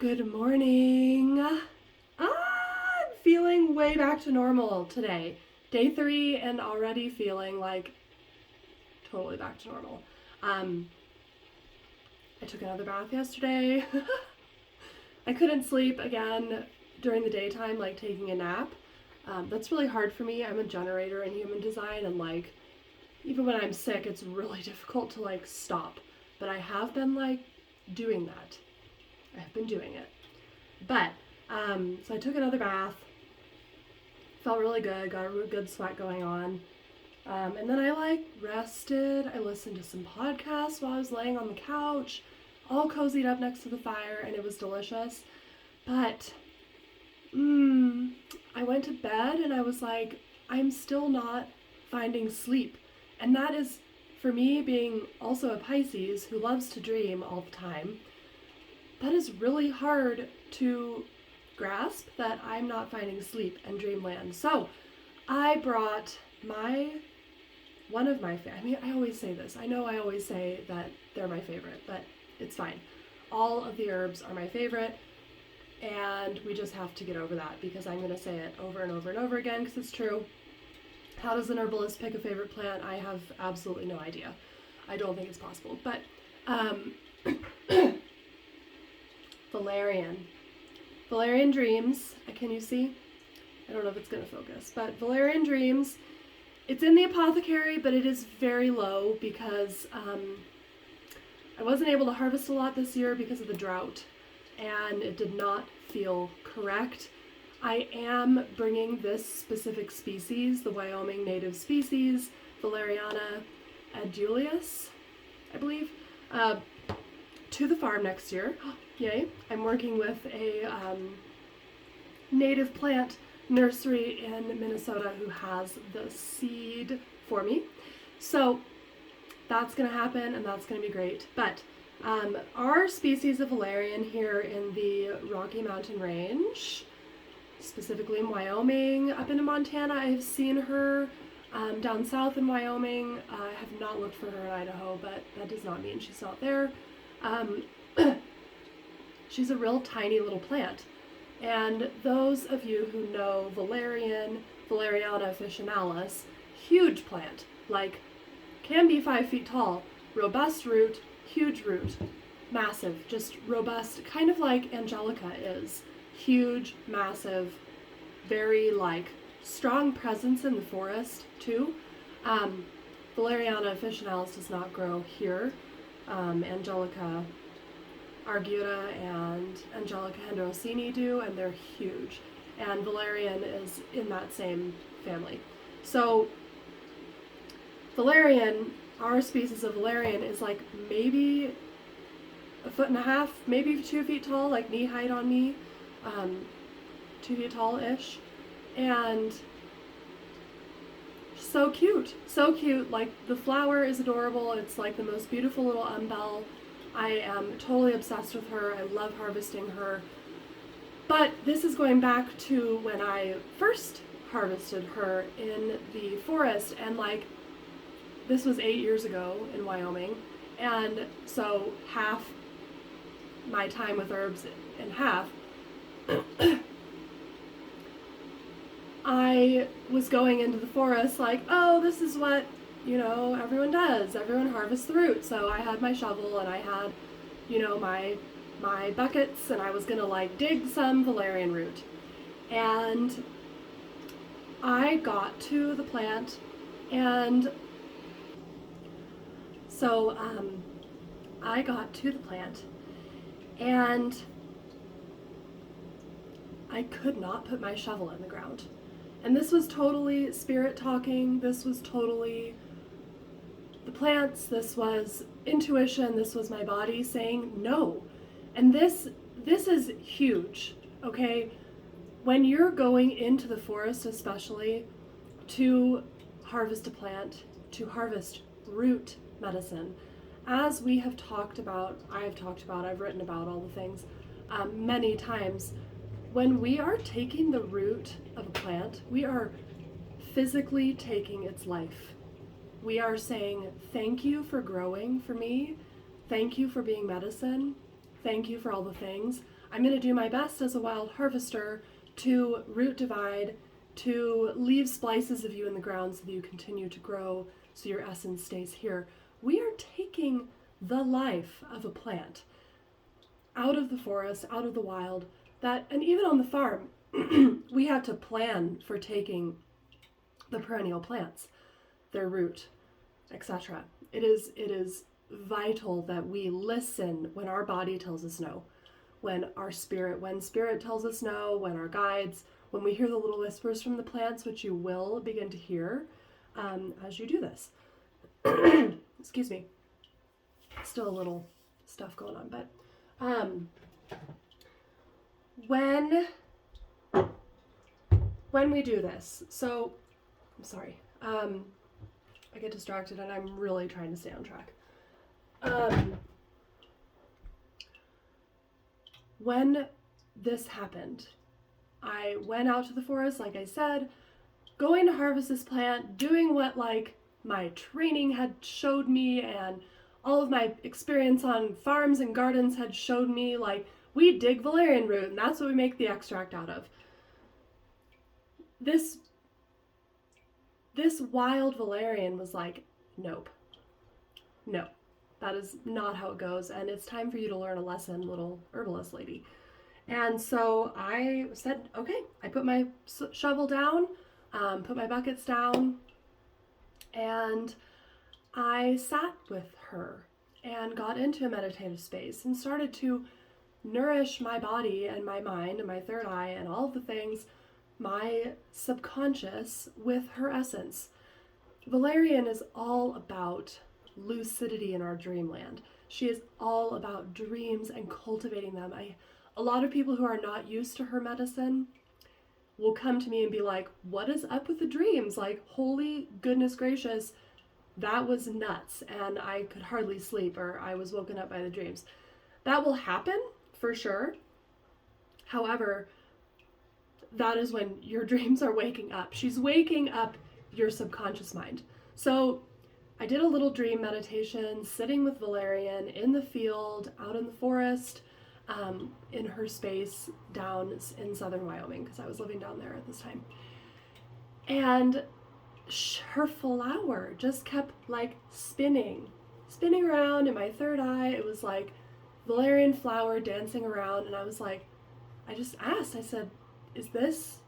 Good morning. I'm feeling way back to normal today. Day 3 and already feeling like totally back to normal. I took another bath yesterday. I couldn't sleep again during the daytime, like taking a nap. That's really hard for me. I'm a generator in human design, and like even when I'm sick, it's really difficult to like stop. But I have been like doing that. I've been doing it. But, so I took another bath, felt really good, got a really good sweat going on. And then I like rested. I listened to some podcasts while I was laying on the couch, all cozied up next to the fire, and it was delicious. But, I went to bed and I was like, I'm still not finding sleep. And that is, for me, being also a Pisces who loves to dream all the time, that is really hard to grasp, that I'm not finding sleep and dreamland. So I brought I always say this. I know I always say that they're my favorite, but it's fine. All of the herbs are my favorite, and we just have to get over that because I'm going to say it over and over and over again because it's true. How does an herbalist pick a favorite plant? I have absolutely no idea. I don't think it's possible. But Valerian Dreams. Can you see? I don't know if it's going to focus, but Valerian Dreams. It's in the Apothecary, but it is very low because I wasn't able to harvest a lot this year because of the drought, and it did not feel correct. I am bringing this specific species, the Wyoming native species, Valeriana eduleus, I believe, to the farm next year. Yay. I'm working with a native plant nursery in Minnesota who has the seed for me. So that's going to happen, and that's going to be great. But our species of Valerian here in the Rocky Mountain Range, specifically in Wyoming, up into Montana, I've seen her down south in Wyoming. I have not looked for her in Idaho, but that does not mean she's not there. She's a real tiny little plant. And those of you who know Valeriana officinalis, huge plant, like can be 5 feet tall, robust root, huge root, massive, just robust, kind of like Angelica is. Huge, massive, very like strong presence in the forest too. Valeriana officinalis does not grow here. Angelica arguta and Angelica hendrocini do, and they're huge. And Valerian is in that same family. So Valerian, our species of Valerian, is like maybe 1.5 feet, maybe 2 feet tall, like knee height on me, 2 feet tall-ish, and so cute, like the flower is adorable. It's like the most beautiful little umbel. I am totally obsessed with her. I love harvesting her. But this is going back to when I first harvested her in the forest, and like this was 8 years ago in Wyoming, and so half my time with herbs in half, I was going into the forest like, oh, this is what, everyone does. Everyone harvests the root. So I had my shovel and I had, my buckets, and I was gonna like dig some Valerian root. And I got to the plant, and so I got to the plant, and I could not put my shovel in the ground. And this was totally spirit talking. This was totally the plants. This was intuition. This was my body saying no. And this is huge, okay? When you're going into the forest, especially, to harvest a plant, to harvest root medicine, as we have talked about, I've written about all the things many times. When we are taking the root of a plant, we are physically taking its life. We are saying, thank you for growing for me. Thank you for being medicine. Thank you for all the things. I'm going to do my best as a wild harvester to root divide, to leave splices of you in the ground so that you continue to grow, so your essence stays here. We are taking the life of a plant out of the forest, out of the wild, and even on the farm, we have to plan for taking the perennial plants, their root, etc. It is vital that we listen when our body tells us no, when spirit tells us no, when our guides, when we hear the little whispers from the plants, which you will begin to hear as you do this. Excuse me. Still a little stuff going on, but when we do this, so I'm sorry, I get distracted and I'm really trying to stay on track. When this happened, I went out to the forest, like I said, going to harvest this plant, doing what like my training had showed me and all of my experience on farms and gardens had showed me, like, we dig valerian root and that's what we make the extract out of. This wild valerian was like, nope, no, that is not how it goes, and it's time for you to learn a lesson, little herbalist lady. And so I said, okay, I put my shovel down, put my buckets down, and I sat with her and got into a meditative space and started to nourish my body and my mind and my third eye and all of the things, my subconscious, with her essence. Valerian is all about lucidity in our dreamland. She is all about dreams and cultivating them. A lot of people who are not used to her medicine will come to me and be like, what is up with the dreams? Like, holy goodness gracious, that was nuts, and I could hardly sleep, or I was woken up by the dreams. That will happen, for sure. However, that is when your dreams are waking up. She's waking up your subconscious mind. So I did a little dream meditation, sitting with Valerian in the field, out in the forest, in her space down in southern Wyoming, because I was living down there at this time. And her flower just kept like spinning around in my third eye. It was like valerian flower dancing around, and I was like, I just asked, I said, is this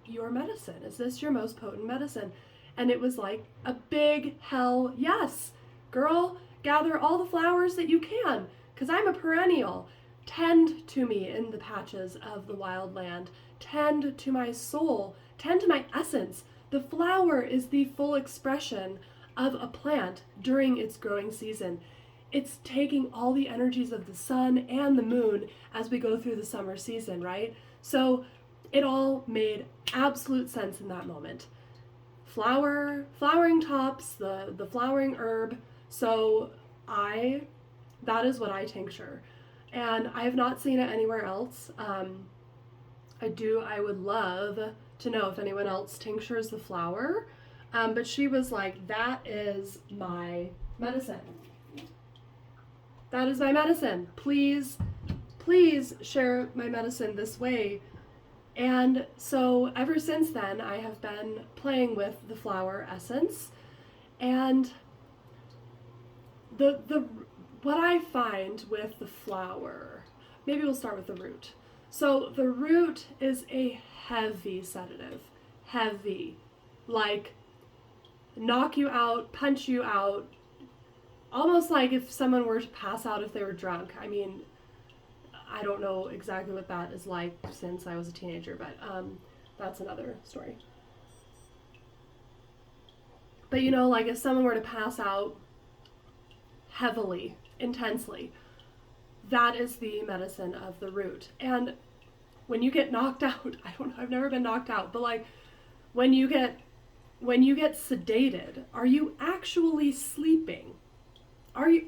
your medicine? Is this your most potent medicine? And it was like a big hell yes. Girl, gather all the flowers that you can, because I'm a perennial. Tend to me in the patches of the wild land. Tend to my soul. Tend to my essence. The flower is the full expression of a plant during its growing season. It's taking all the energies of the sun and the moon as we go through the summer season, right? So it all made absolute sense in that moment. Flowering tops, the flowering herb. So that is what I tincture. And I have not seen it anywhere else. I would love to know if anyone else tinctures the flower. But she was like, that is my medicine. That is my medicine. Please share my medicine this way. And so ever since then, I have been playing with the flower essence. And what I find with the flower, maybe we'll start with the root. So the root is a heavy sedative. Heavy. Like, knock you out, punch you out. Almost like if someone were to pass out if they were drunk. I mean, I don't know exactly what that is like since I was a teenager, but that's another story. But you know, like if someone were to pass out heavily, intensely, that is the medicine of the root. And when you get knocked out, I don't know, I've never been knocked out, but like when you get sedated, are you actually sleeping? I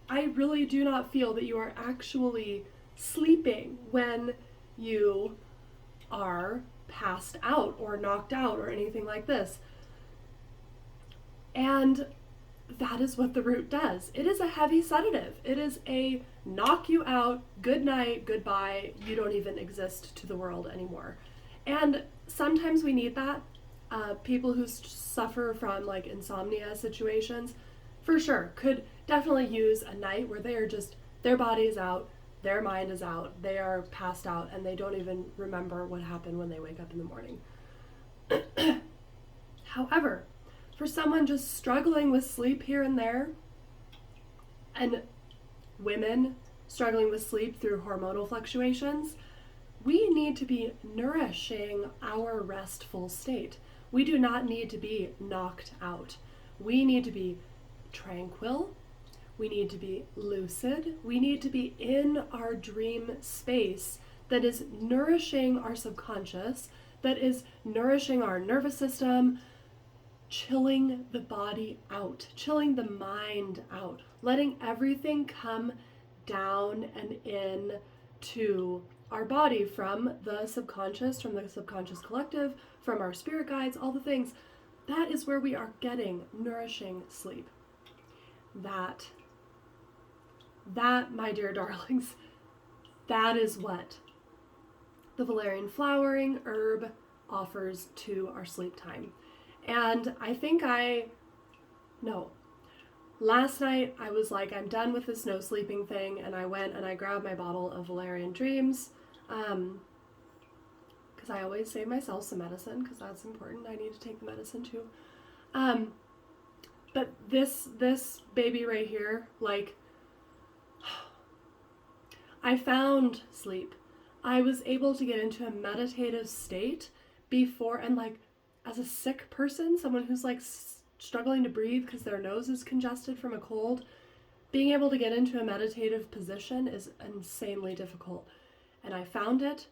really do not feel that you are actually sleeping when you are passed out or knocked out or anything like this. And that is what the root does. It is a heavy sedative. It is a knock you out, good night, goodbye, you don't even exist to the world anymore. And sometimes we need that. People who suffer from like insomnia situations, for sure, could definitely use a night where they are just, their body is out, their mind is out, they are passed out, and they don't even remember what happened when they wake up in the morning. However, for someone just struggling with sleep here and there, and women struggling with sleep through hormonal fluctuations, we need to be nourishing our restful state. We do not need to be knocked out. We need to be tranquil. We need to be lucid. We need to be in our dream space that is nourishing our subconscious, that is nourishing our nervous system, chilling the body out, chilling the mind out, letting everything come down and in to our body from the subconscious collective, from our spirit guides, all the things. That is where we are getting nourishing sleep. That, my dear darlings, that is what the valerian flowering herb offers to our sleep time. And last night I was like, I'm done with this no sleeping thing, and I went and I grabbed my bottle of Valerian Dreams, because I always save myself some medicine, because that's important. I need to take the medicine too. But this baby right here, like, I found sleep. I was able to get into a meditative state before, and like, as a sick person, someone who's like struggling to breathe because their nose is congested from a cold, being able to get into a meditative position is insanely difficult. And I found it.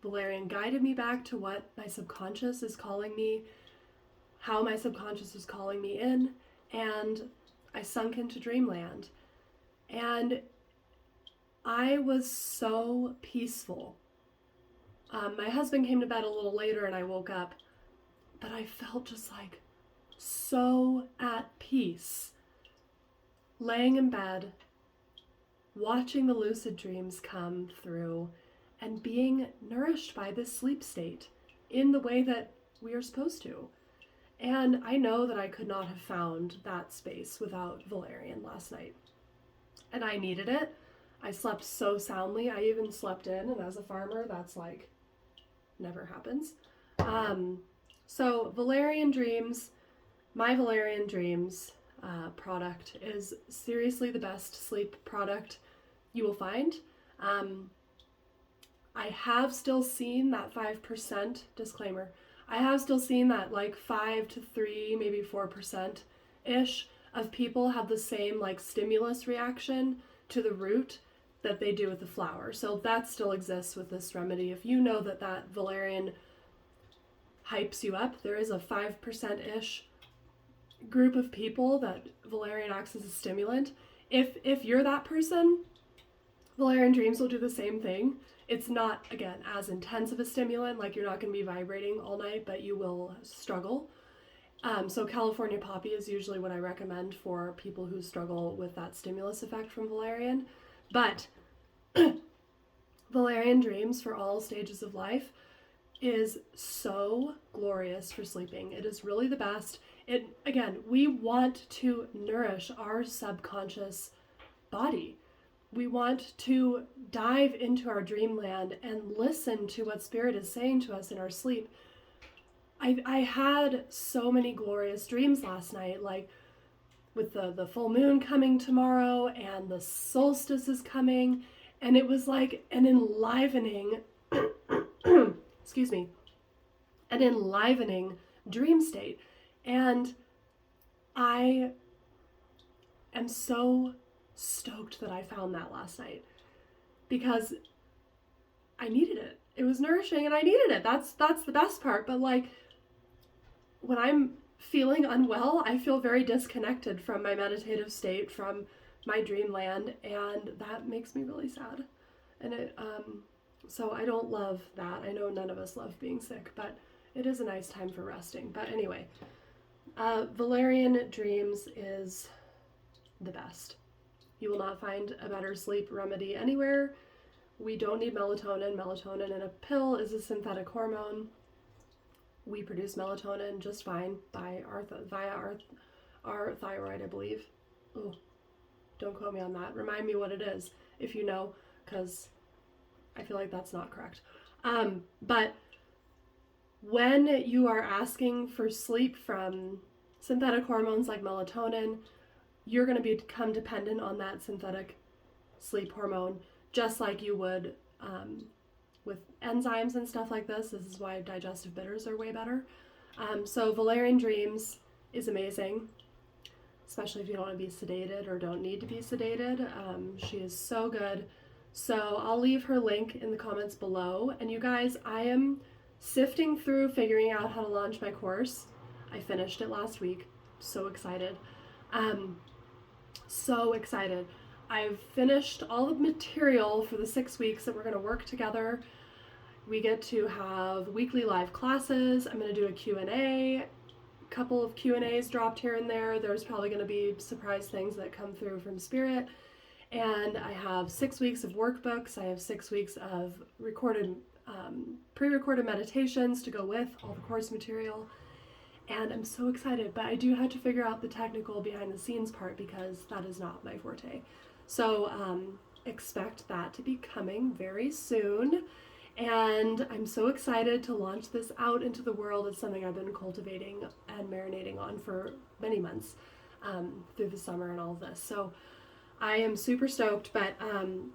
Valerian guided me back to what my subconscious is calling me, how my subconscious is calling me in, and I sunk into dreamland. And I was so peaceful. My husband came to bed a little later and I woke up, but I felt just like so at peace, laying in bed, watching the lucid dreams come through, and being nourished by this sleep state in the way that we are supposed to. And I know that I could not have found that space without Valerian last night. And I needed it. I slept so soundly. I even slept in, and as a farmer, that's like, never happens. So Valerian Dreams, my Valerian Dreams product is seriously the best sleep product you will find. I have still seen that 5%, disclaimer, I have still seen that like 5 to 3, maybe 4%-ish of people have the same like stimulus reaction to the root that they do with the flower. So that still exists with this remedy. If you know that that valerian hypes you up, there is a 5%-ish group of people that valerian acts as a stimulant. If you're that person, Valerian Dreams will do the same thing. It's not, again, as intense of a stimulant, like you're not going to be vibrating all night, but you will struggle. So California Poppy is usually what I recommend for people who struggle with that stimulus effect from valerian. But Valerian Dreams for all stages of life is so glorious for sleeping. It is really the best. Again, we want to nourish our subconscious body. We want to dive into our dreamland and listen to what Spirit is saying to us in our sleep. I had so many glorious dreams last night, like with the full moon coming tomorrow and the solstice is coming, and it was like an enlivening, excuse me, an enlivening dream state. And I am so stoked that I found that last night because I needed it. It was nourishing and I needed it. That's the best part. But like when I'm feeling unwell, I feel very disconnected from my meditative state, from my dreamland, and that makes me really sad. And so I don't love that. I know none of us love being sick, but it is a nice time for resting. But anyway, Valerian Dreams is the best. You will not find a better sleep remedy anywhere. We don't need melatonin. Melatonin in a pill is a synthetic hormone. We produce melatonin just fine via our thyroid, I believe. Ooh, don't quote me on that. Remind me what it is if you know, because I feel like that's not correct. But when you are asking for sleep from synthetic hormones like melatonin, you're going to become dependent on that synthetic sleep hormone, just like you would with enzymes and stuff like this. This is why digestive bitters are way better. So Valerian Dreams is amazing, especially if you don't want to be sedated or don't need to be sedated. She is so good. So I'll leave her link in the comments below. And you guys, I am sifting through figuring out how to launch my course. I finished it last week. So excited. So excited. I've finished all the material for the 6 weeks that we're going to work together. We get to have weekly live classes. I'm going to do a Q&A. Couple of Q&As dropped here and there. There's probably going to be surprise things that come through from Spirit. And I have 6 weeks of workbooks. I have 6 weeks of recorded, pre-recorded meditations to go with all the course material. And I'm so excited, but I do have to figure out the technical behind the scenes part because that is not my forte. So expect that to be coming very soon. And I'm so excited to launch this out into the world. It's something I've been cultivating and marinating on for many months through the summer and all of this. So I am super stoked, but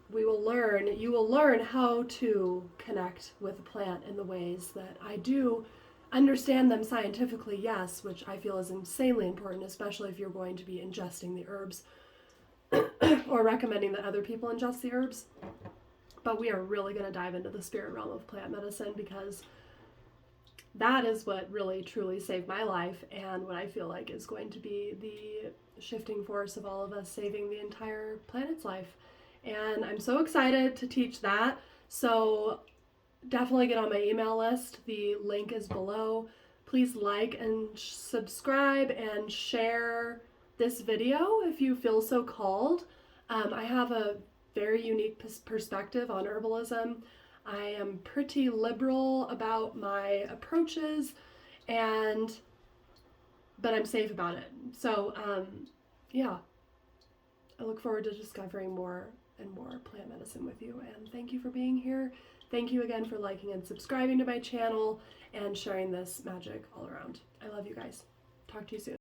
you will learn how to connect with the plant in the ways that I do understand them scientifically, yes, which I feel is insanely important, especially if you're going to be ingesting the herbs or recommending that other people ingest the herbs. But we are really going to dive into the spirit realm of plant medicine because that is what really truly saved my life and what I feel like is going to be the shifting force of all of us saving the entire planet's life. And I'm so excited to teach that. So definitely get on my email list. The link is below. Please like and subscribe and share this video if you feel so called. I have a very unique perspective on herbalism. I am pretty liberal about my approaches, but I'm safe about it. So yeah, I look forward to discovering more and more plant medicine with you, and thank you for being here. Thank you again for liking and subscribing to my channel and sharing this magic all around. I love you guys. Talk to you soon.